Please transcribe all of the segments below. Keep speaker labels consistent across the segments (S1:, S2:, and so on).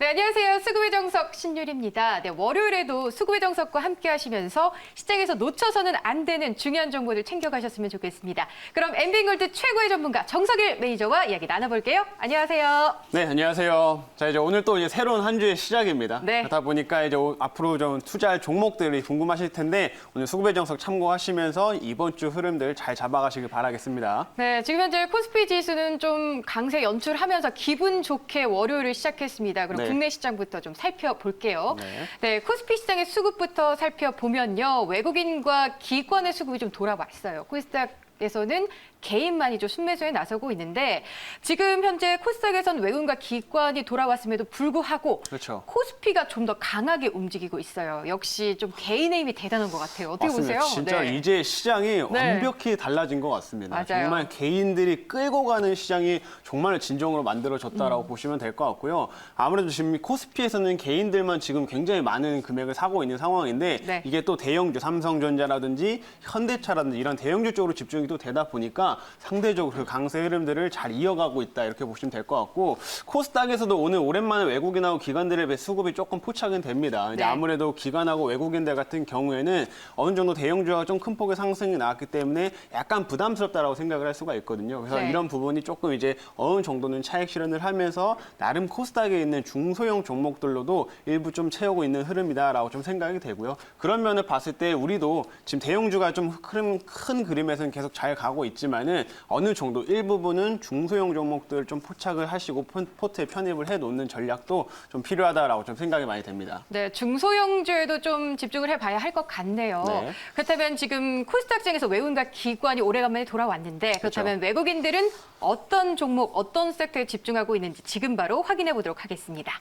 S1: 네, 안녕하세요. 수급의 정석 신유리입니다. 네, 월요일에도 수급의 정석과 함께 하시면서 시장에서 놓쳐서는 안 되는 중요한 정보들 챙겨가셨으면 좋겠습니다. 그럼 엔빙골드 최고의 전문가 정석일 매니저와 이야기 나눠볼게요. 안녕하세요.
S2: 네, 안녕하세요. 자, 이제 오늘 또 이제 새로운 한 주의 시작입니다.
S1: 네.
S2: 그러다 보니까 이제 앞으로 좀 투자할 종목들이 궁금하실 텐데 오늘 수급의 정석 참고하시면서 이번 주 흐름들 잘 잡아가시길 바라겠습니다.
S1: 네, 지금 현재 코스피 지수는 좀 강세 연출하면서 기분 좋게 월요일을 시작했습니다. 그럼
S2: 네.
S1: 국내 시장부터 좀 살펴볼게요.
S2: 네.
S1: 네, 코스피 시장의 수급부터 살펴보면요. 외국인과 기관의 수급이 좀 돌아왔어요. 코스닥에서는 개인만이 좀 순매수에 나서고 있는데 지금 현재 코스닥에선 외국인과 기관이 돌아왔음에도 불구하고
S2: 그렇죠.
S1: 코스피가 좀 더 강하게 움직이고 있어요. 역시 좀 개인의 힘이 대단한 것 같아요. 어떻게
S2: 맞습니다.
S1: 보세요?
S2: 진짜
S1: 네.
S2: 이제 시장이
S1: 네.
S2: 완벽히 달라진 것 같습니다.
S1: 맞아요.
S2: 정말 개인들이 끌고 가는 시장이 정말 진정으로 만들어졌다라고 보시면 될 것 같고요. 아무래도 지금 코스피에서는 개인들만 지금 굉장히 많은 금액을 사고 있는 상황인데
S1: 네.
S2: 이게 또 대형주, 삼성전자라든지 현대차라든지 이런 대형주 쪽으로 집중이 또 되다 보니까 상대적으로 그 강세 흐름들을 잘 이어가고 있다 이렇게 보시면 될 것 같고 코스닥에서도 오늘 오랜만에 외국인하고 기관들의 수급이 조금 포착은 됩니다. 이제
S1: 네.
S2: 아무래도 기관하고 외국인들 같은 경우에는 어느 정도 대형주가 좀 큰 폭의 상승이 나왔기 때문에 약간 부담스럽다라고 생각을 할 수가 있거든요. 그래서
S1: 네.
S2: 이런 부분이 조금 이제 어느 정도는 차익 실현을 하면서 나름 코스닥에 있는 중소형 종목들로도 일부 좀 채우고 있는 흐름이다라고 좀 생각이 되고요. 그런 면을 봤을 때 우리도 지금 대형주가 좀 큰 그림에서는 계속 잘 가고 있지만은 어느 정도 일부분은 중소형 종목들 좀 포착을 하시고 포트에 편입을 해놓는 전략도 좀 필요하다라고 좀 생각이 많이 됩니다.
S1: 네, 중소형주에도 좀 집중을 해봐야 할 것 같네요.
S2: 네.
S1: 그렇다면 지금 코스닥장에서 외국인과 기관이 오래간만에 돌아왔는데 그렇다면 외국인들은 어떤 종목, 어떤 섹터에 집중하고 있는지 지금 바로 확인해 보도록 하겠습니다.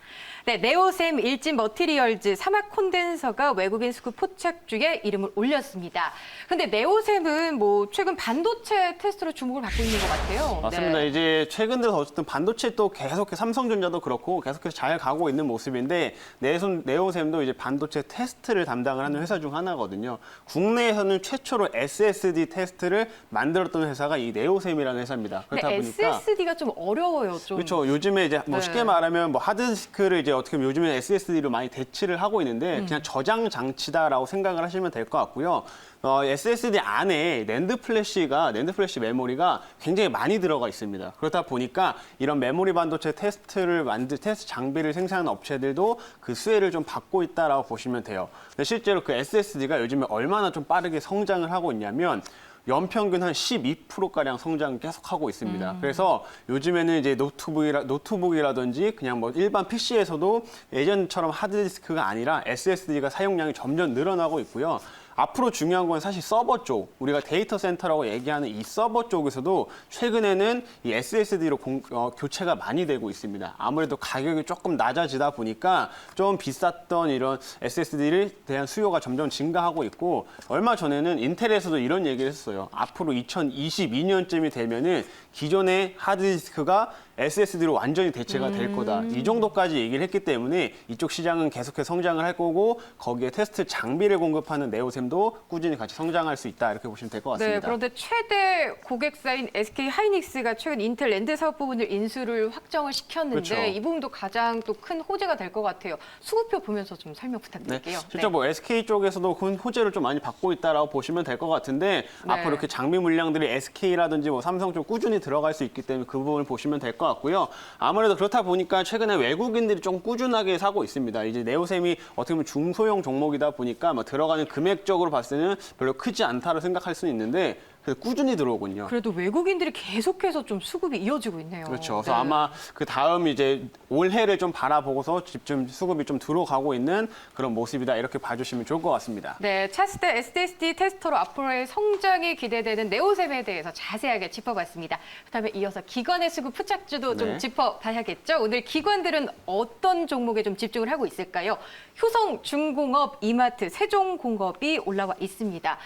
S1: 네, 네오셈 일진 머티리얼즈 사막 콘덴서가 외국인 수급 포착주에 이름을 올렸습니다. 근데 네오셈은 뭐 최근 반도체 테스트로 주목을 받고 있는 것 같아요.
S2: 맞습니다.
S1: 네.
S2: 이제 최근 들어서 어쨌든 반도체 또 계속해서 삼성전자도 그렇고 계속해서 잘 가고 있는 모습인데 네오셈도 이제 반도체 테스트를 담당을 하는 회사 중 하나거든요. 국내에서는 최초로 SSD 테스트를 만들었던 회사가 이 네오셈이라는 회사입니다. 그렇다 보니까
S1: SSD가 좀 어려워요. 좀.
S2: 그렇죠. 요즘에 이제 뭐
S1: 네.
S2: 쉽게 말하면 뭐 하드디스크를 이제 어떻게 보면 요즘에 SSD로 많이 대치를 하고 있는데 그냥 저장 장치다라고 생각을 하시면 될 것 같고요. SSD 안에 낸드 플래시 메모리가 굉장히 많이 들어가 있습니다. 그렇다 보니까 이런 메모리 반도체 테스트 장비를 생산하는 업체들도 그 수혜를 좀 받고 있다라고 보시면 돼요. 근데 실제로 그 SSD가 요즘에 얼마나 좀 빠르게 성장을 하고 있냐면 연평균 한 12%가량 성장을 계속하고 있습니다. 그래서 요즘에는 이제 노트북이라든지 그냥 뭐 일반 PC에서도 예전처럼 하드디스크가 아니라 SSD가 사용량이 점점 늘어나고 있고요. 앞으로 중요한 건 사실 서버 쪽, 우리가 데이터 센터라고 얘기하는 이 서버 쪽에서도 최근에는 이 SSD로 교체가 많이 되고 있습니다. 아무래도 가격이 조금 낮아지다 보니까 좀 비쌌던 이런 SSD에 대한 수요가 점점 증가하고 있고 얼마 전에는 인텔에서도 이런 얘기를 했어요. 앞으로 2022년쯤이 되면은 기존의 하드디스크가 SSD로 완전히 대체가 될 거다. 이 정도까지 얘기를 했기 때문에 이쪽 시장은 계속해서 성장을 할 거고 거기에 테스트 장비를 공급하는 네오셈도 꾸준히 같이 성장할 수 있다. 이렇게 보시면 될 것 같습니다.
S1: 네, 그런데 최대 고객사인 SK 하이닉스가 최근 인텔 랜드 사업 부분을 인수를 확정을 시켰는데
S2: 그렇죠.
S1: 이 부분도 가장 또 큰 호재가 될 것 같아요. 수급표 보면서 좀 설명
S2: 네,
S1: 부탁드릴게요.
S2: 실제 뭐 SK 쪽에서도 큰 호재를 좀 많이 받고 있다라고 보시면 될 것 같은데
S1: 네.
S2: 앞으로 이렇게 장비 물량들이 SK라든지 뭐 삼성 쪽 꾸준히 들어갈 수 있기 때문에 그 부분을 보시면 될 것 같고요. 아무래도 그렇다 보니까 최근에 외국인들이 좀 꾸준하게 사고 있습니다. 이제 네오셈이 어떻게 보면 중소형 종목이다 보니까 뭐 들어가는 금액적으로 봤을 때는 별로 크지 않다고 생각할 수는 있는데 그래서 꾸준히 들어오군요.
S1: 그래도 외국인들이 계속해서 좀 수급이 이어지고 있네요.
S2: 그렇죠. 그래서
S1: 네.
S2: 아마 그 다음 이제 올해를 좀 바라보고서 좀 수급이 좀 들어가고 있는 그런 모습이다 이렇게 봐주시면 좋을 것 같습니다.
S1: 네, 차세대 SSD 테스터로 앞으로의 성장이 기대되는 네오셈에 대해서 자세하게 짚어봤습니다. 그다음에 이어서 기관의 수급 포착주도 좀
S2: 네.
S1: 짚어봐야겠죠. 오늘 기관들은 어떤 종목에 좀 집중을 하고 있을까요? 효성중공업, 이마트, 세종공업이 올라와 있습니다.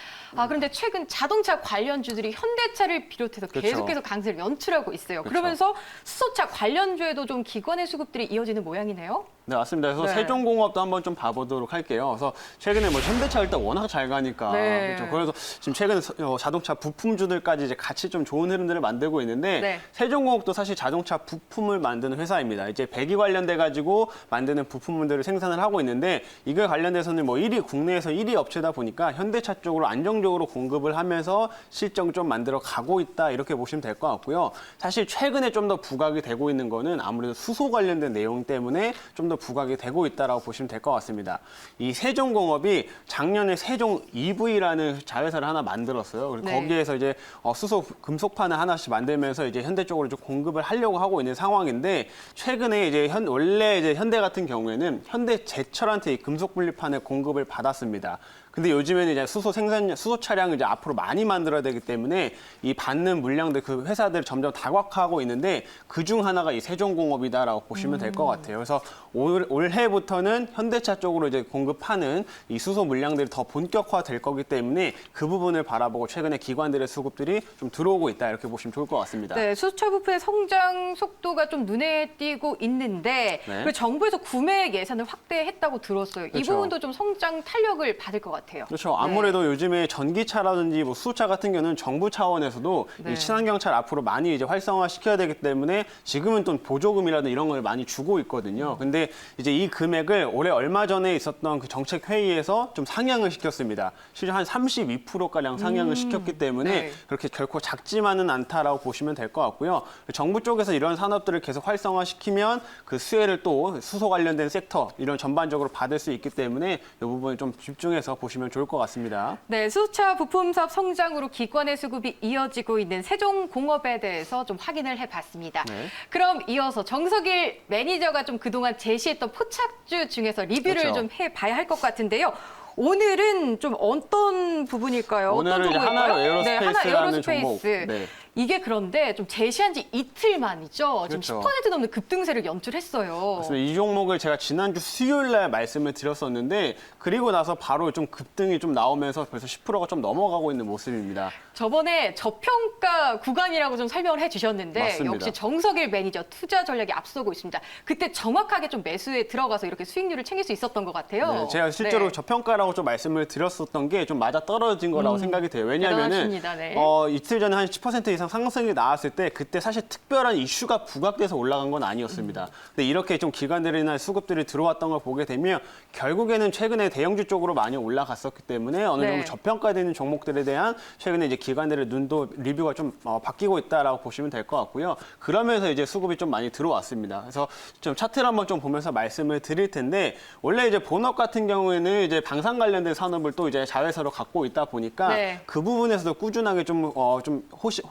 S1: 그런데 최근 자동차 관련주들이 현대차를 비롯해서
S2: 그렇죠.
S1: 계속해서 강세를 연출하고 있어요.
S2: 그렇죠.
S1: 그러면서 수소차 관련주에도 좀 기관의 수급들이 이어지는 모양이네요.
S2: 네, 맞습니다. 그래서
S1: 네.
S2: 세종공업도 한번 좀 봐보도록 할게요. 그래서 최근에 뭐 현대차 일단 워낙 잘 가니까.
S1: 네.
S2: 그렇죠. 그래서 지금 최근에 자동차 부품주들까지 이제 같이 좀 좋은 흐름들을 만들고 있는데
S1: 네.
S2: 세종공업도 사실 자동차 부품을 만드는 회사입니다. 이제 배기 관련돼 가지고 만드는 부품들을 생산을 하고 있는데 이거에 관련돼서는 뭐 국내에서 1위 업체다 보니까 현대차 쪽으로 안정적으로 공급을 하면서 실적 좀 만들어 가고 있다 이렇게 보시면 될 것 같고요. 사실 최근에 좀 더 부각이 되고 있는 거는 아무래도 수소 관련된 내용 때문에 좀 더 부각이 되고 있다라고 보시면 될 것 같습니다. 이 세종공업이 작년에 세종 EV라는 자회사를 하나 만들었어요. 그리고
S1: 네.
S2: 거기에서 이제 수소 금속판을 하나씩 만들면서 이제 현대 쪽으로 좀 공급을 하려고 하고 있는 상황인데 최근에 이제 원래 이제 현대 같은 경우에는 현대제철한테 이 금속 분리판을 공급을 받았습니다. 근데 요즘에는 이제 수소 차량을 이제 앞으로 많이 만들어야 되기 때문에 이 받는 물량들 그 회사들이 점점 다각화하고 있는데 그중 하나가 이 세종공업이다라고 보시면 될 것 같아요. 그래서 올해부터는 현대차 쪽으로 이제 공급하는 이 수소 물량들이 더 본격화될 거기 때문에 그 부분을 바라보고 최근에 기관들의 수급들이 좀 들어오고 있다 이렇게 보시면 좋을 것 같습니다.
S1: 네, 수소차 부품의 성장 속도가 좀 눈에 띄고 있는데
S2: 네.
S1: 그 정부에서 구매 예산을 확대했다고 들었어요. 이
S2: 그렇죠.
S1: 부분도 좀 성장 탄력을 받을 것 같아요.
S2: 그렇죠. 아무래도 요즘에 전기차라든지 뭐 수소차 같은 경우는 정부 차원에서도
S1: 네.
S2: 이 친환경차를 앞으로 많이 이제 활성화시켜야 되기 때문에 지금은 또 보조금이라든 이런 걸 많이 주고 있거든요. 근데 이제 이 금액을 올해 얼마 전에 있었던 그 정책 회의에서 좀 상향을 시켰습니다. 실제 한 32%가량 상향을 시켰기 때문에
S1: 네.
S2: 그렇게 결코 작지만은 않다라고 보시면 될 것 같고요. 정부 쪽에서 이런 산업들을 계속 활성화시키면 그 수혜를 또 수소 관련된 섹터 이런 전반적으로 받을 수 있기 때문에 이 부분에 좀 집중해서 보시면 좋을 것 같습니다.
S1: 네, 수소차 부품 사업 성장으로 기관의 수급이 이어지고 있는 세종공업에 대해서 좀 확인을 해봤습니다.
S2: 네.
S1: 그럼 이어서 정석일 매니저가 좀 그동안 제시했던 포착주 중에서 리뷰를
S2: 그렇죠.
S1: 좀 해봐야 할 것 같은데요. 오늘은 좀 어떤 부분일까요? 어떤
S2: 오늘은 이제
S1: 종목일까요?
S2: 하나로 에어로스페이스라는
S1: 하나 에어로스페이스.
S2: 종목. 네.
S1: 이게 그런데 좀 제시한 지 이틀 만이죠.
S2: 그렇죠.
S1: 지금 10% 넘는 급등세를 연출했어요.
S2: 맞습니다. 이 종목을 제가 지난주 수요일 날 말씀을 드렸었는데 그리고 나서 바로 좀 급등이 좀 나오면서 벌써 10%가 좀 넘어가고 있는 모습입니다.
S1: 저번에 저평가 구간이라고 좀 설명을 해주셨는데
S2: 맞습니다.
S1: 역시 정석일 매니저 투자 전략이 앞서고 있습니다. 그때 정확하게 좀 매수에 들어가서 이렇게 수익률을 챙길 수 있었던 것 같아요.
S2: 네, 제가 실제로
S1: 네.
S2: 저평가라고 좀 말씀을 드렸었던 게 좀 맞아 떨어진 거라고 생각이 돼요. 왜냐하면은
S1: 대단하십니다. 네.
S2: 이틀 전에 한 10% 이상 상승이 나왔을 때 그때 사실 특별한 이슈가 부각돼서 올라간 건 아니었습니다. 근데 이렇게 좀 기관들이나 수급들이 들어왔던 걸 보게 되면 결국에는 최근에 대형주 쪽으로 많이 올라갔었기 때문에 어느 정도
S1: 네.
S2: 저평가되는 종목들에 대한 최근에 이제 기관들의 눈도 리뷰가 좀 바뀌고 있다라고 보시면 될 것 같고요. 그러면서 이제 수급이 좀 많이 들어왔습니다. 그래서 좀 차트를 한번 좀 보면서 말씀을 드릴 텐데 원래 이제 본업 같은 경우에는 이제 방산 관련된 산업을 또 이제 자회사로 갖고 있다 보니까
S1: 네.
S2: 그 부분에서도 꾸준하게 좀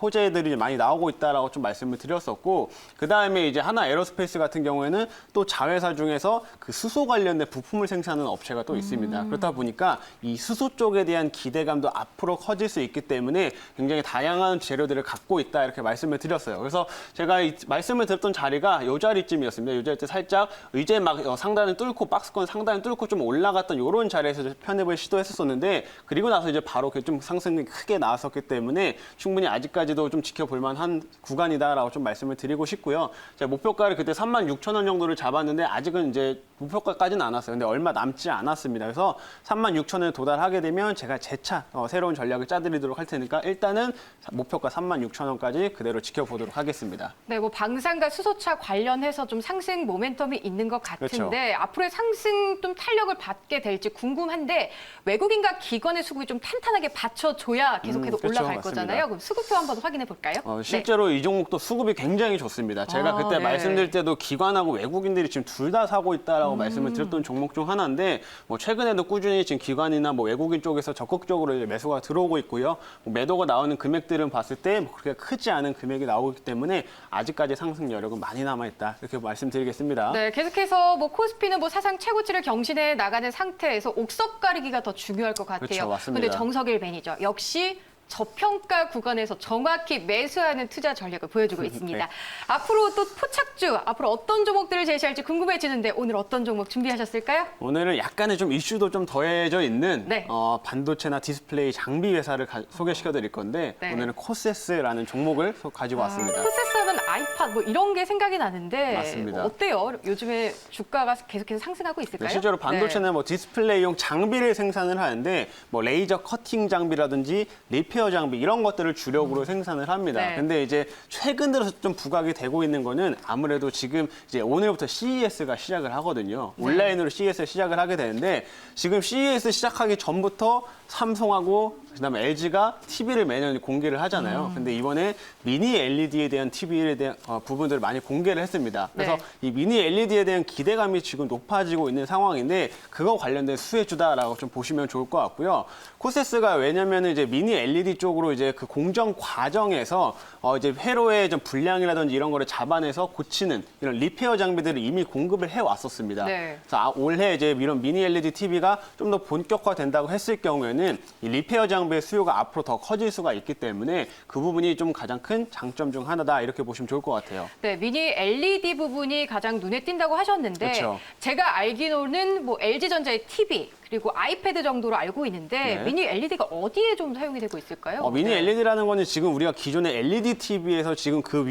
S2: 호재들이 많이 나오고 있다라고 좀 말씀을 드렸었고 그 다음에 이제 하나 에어로스페이스 같은 경우에는 또 자회사 중에서 그 수소 관련된 부품을 생산하는 업체가 또 있습니다. 그렇다 보니까 이 수소 쪽에 대한 기대감도 앞으로 커질 수 있기 때문에 굉장히 다양한 재료들을 갖고 있다 이렇게 말씀을 드렸어요. 그래서 제가 이 말씀을 드렸던 자리가 이 자리쯤이었습니다. 이 자리 때 살짝 이제 막 상단을 뚫고 박스권 상단을 뚫고 좀 올라갔던 이런 자리에서 편입을 시도했었는데 그리고 나서 이제 바로 좀 상승이 크게 나왔었기 때문에 충분히 아직까지도 좀 지켜볼 만한 구간이다라고 좀 말씀을 드리고 싶고요. 제가 목표가를 그때 36,000원 정도를 잡았는데 아직은 이제 목표가까지는 안 왔어요. 근데 얼마 남지 않았습니다. 그래서 36,000원에 도달하게 되면 제가 재차 새로운 전략을 짜드리도록 할 테니까 일단은 목표가 36,000원까지 그대로 지켜보도록 하겠습니다.
S1: 네, 뭐 방산과 수소차 관련해서 좀 상승 모멘텀이 있는 것 같은데 앞으로의 상승 좀 탄력을 받게 될지 궁금한데 외국인과 기관의 수급이 좀 탄탄하게 받쳐줘야 계속해서
S2: 그렇죠,
S1: 올라갈
S2: 맞습니다.
S1: 거잖아요. 그럼 수급표 한번 확인해 볼까요?
S2: 실제로 이 종목도 수급이 굉장히 좋습니다. 제가 그때
S1: 네.
S2: 말씀드릴 때도 기관하고 외국인들이 지금 둘 다 사고 있다라고 말씀을 드렸던 종목 중 하나인데 뭐 최근에도 꾸준히 지금 기관이나 뭐 외국인 쪽에서 적극적으로 이제 매수가 들어오고 있고요. 뭐 매도가 나오는 금액들은 봤을 때 뭐 그렇게 크지 않은 금액이 나오기 때문에 아직까지 상승 여력은 많이 남아 있다 이렇게 말씀드리겠습니다.
S1: 네, 계속해서 뭐 코스피는 뭐 사상 최고치를 경신해 나가는 상태에서 옥석 가리기가 더 중요할 것 같아요.
S2: 그렇죠, 맞습니다.
S1: 근데 정석일 매니저 역시 저평가 구간에서 정확히 매수하는 투자 전략을 보여주고 있습니다.
S2: 네.
S1: 앞으로 또 포착주, 앞으로 어떤 종목들을 제시할지 궁금해지는데 오늘 어떤 종목 준비하셨을까요?
S2: 오늘은 약간의 좀 이슈도 좀 더해져 있는
S1: 네.
S2: 반도체나 디스플레이 장비 회사를 소개시켜 드릴 건데
S1: 네.
S2: 오늘은 코세스라는 종목을 가지고 왔습니다.
S1: 코세스하면 아이팟 뭐 이런 게 생각이 나는데
S2: 맞습니다.
S1: 어때요? 요즘에 주가가 계속해서 상승하고 있을까요?
S2: 네, 실제로 반도체나 뭐 디스플레이용 장비를 생산을 하는데 뭐 레이저 커팅 장비라든지 리페어 장비 이런 것들을 주력으로 생산을 합니다.
S1: 네.
S2: 근데 이제 최근 들어서 좀 부각이 되고 있는 거는 아무래도 지금 이제 오늘부터 CES가 시작을 하거든요.
S1: 네.
S2: 온라인으로 CES를 시작을 하게 되는데 지금 CES 시작하기 전부터 삼성하고 그다음에 LG가 TV를 매년 공개를 하잖아요. 근데 이번에 미니 LED에 대한 TV에 대한 부분들을 많이 공개를 했습니다. 그래서
S1: 네.
S2: 이 미니 LED에 대한 기대감이 지금 높아지고 있는 상황인데 그거 관련된 수혜주다라고 좀 보시면 좋을 것 같고요. 코세스가 왜냐면 이제 미니 LED 쪽으로 이제 그 공정 과정에서 이제 회로의 좀 불량이라든지 이런 거를 잡아내서 고치는 이런 리페어 장비들을 이미 공급을 해 왔었습니다.
S1: 네.
S2: 그래서 올해 이제 이런 미니 LED TV가 좀 더 본격화된다고 했을 경우에는 이 리페어 장비의 수요가 앞으로 더 커질 수가 있기 때문에 그 부분이 좀 가장 큰 장점 중 하나다 이렇게 보시면 좋을 것 같아요.
S1: 네, 미니 LED 부분이 가장 눈에 띈다고 하셨는데
S2: 그렇죠.
S1: 제가 알기로는 뭐 LG전자의 TV 그리고 아이패드 정도로 알고 있는데
S2: 네.
S1: 미니 LED가 어디에 좀 사용이 되고 있을까요?
S2: 미니
S1: 네.
S2: LED라는 거는 지금 우리가 기존의 LED TV에서 지금 그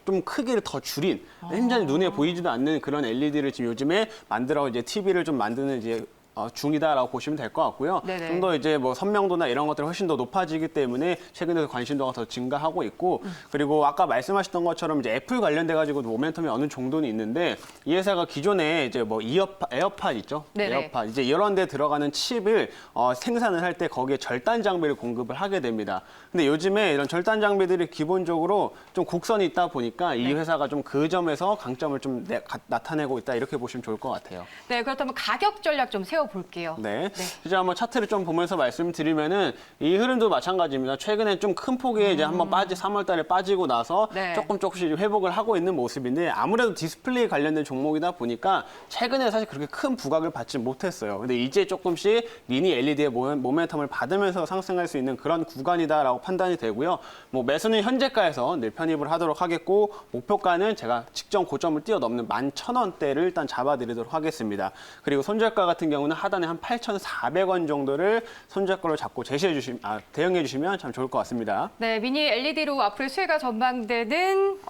S2: 좀 크기를 더 줄인 굉장히 눈에 보이지도 않는 그런 LED를 지금 요즘에 만들어 이제 TV를 좀 만드는 이제 중이다라고 보시면 될 것 같고요.
S1: 네네.
S2: 좀 더 이제 뭐 선명도나 이런 것들이 훨씬 더 높아지기 때문에 최근에 관심도가 더 증가하고 있고 그리고 아까 말씀하셨던 것처럼 이제 애플 관련돼 가지고 모멘텀이 어느 정도는 있는데 이 회사가 기존에 이제 뭐 에어팟 있죠?
S1: 네네.
S2: 에어팟 이제 이런 데 들어가는 칩을 생산을 할 때 거기에 절단 장비를 공급을 하게 됩니다. 근데 요즘에 이런 절단 장비들이 기본적으로 좀 곡선이 있다 보니까 이 회사가 좀 그 점에서 강점을 좀 나타내고 있다 이렇게 보시면 좋을 것 같아요.
S1: 네, 그렇다면 가격 전략 좀 세워볼게요.
S2: 네. 이제 한번 차트를 좀 보면서 말씀드리면은 이 흐름도 마찬가지입니다. 최근에 좀 큰 폭에 이제 한번 3월 달에 빠지고 나서
S1: 네.
S2: 조금씩 회복을 하고 있는 모습인데 아무래도 디스플레이 관련된 종목이다 보니까 최근에 사실 그렇게 큰 부각을 받지 못했어요. 근데 이제 조금씩 미니 LED의 모멘텀을 받으면서 상승할 수 있는 그런 구간이다라고 판단이 되고요. 뭐 매수는 현재가에서 늘 편입을 하도록 하겠고 목표가는 제가 직전 고점을 뛰어넘는 11,000원대를 일단 잡아드리도록 하겠습니다. 그리고 손절가 같은 경우는 하단에 한 8,400원 정도를 손절가로 잡고 대응해 주시면 참 좋을 것 같습니다.
S1: 네, 미니 LED로 앞으로 수혜가 전망되는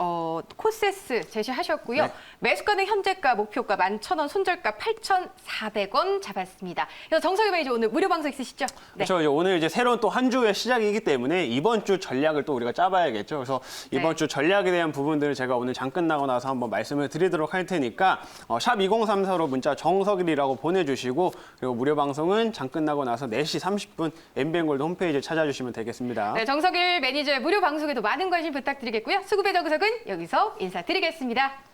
S1: 코세스 제시하셨고요.
S2: 네.
S1: 매수가는 현재가, 목표가 11,000원, 손절가 8,400원 잡았습니다. 그래서 정석희 매니저 오늘 무료 방송 있으시죠? 네.
S2: 그렇죠. 오늘 이제 새로운 또 한 주의 시작이기 때문에 이번 주 전략을 또 우리가 짜봐야겠죠. 그래서 이번
S1: 네.
S2: 주 전략에 대한 부분들을 제가 오늘 장 끝나고 나서 한번 말씀을 드리도록 할 테니까 샵 2034로 문자 정석일이라고 보내주시고 그리고 무료 방송은 장 끝나고 나서 4시 30분 MBN골드 홈페이지를 찾아주시면 되겠습니다.
S1: 네, 정석일 매니저의 무료 방송에도 많은 관심 부탁드리겠고요. 수급의 정석은 여기서 인사드리겠습니다.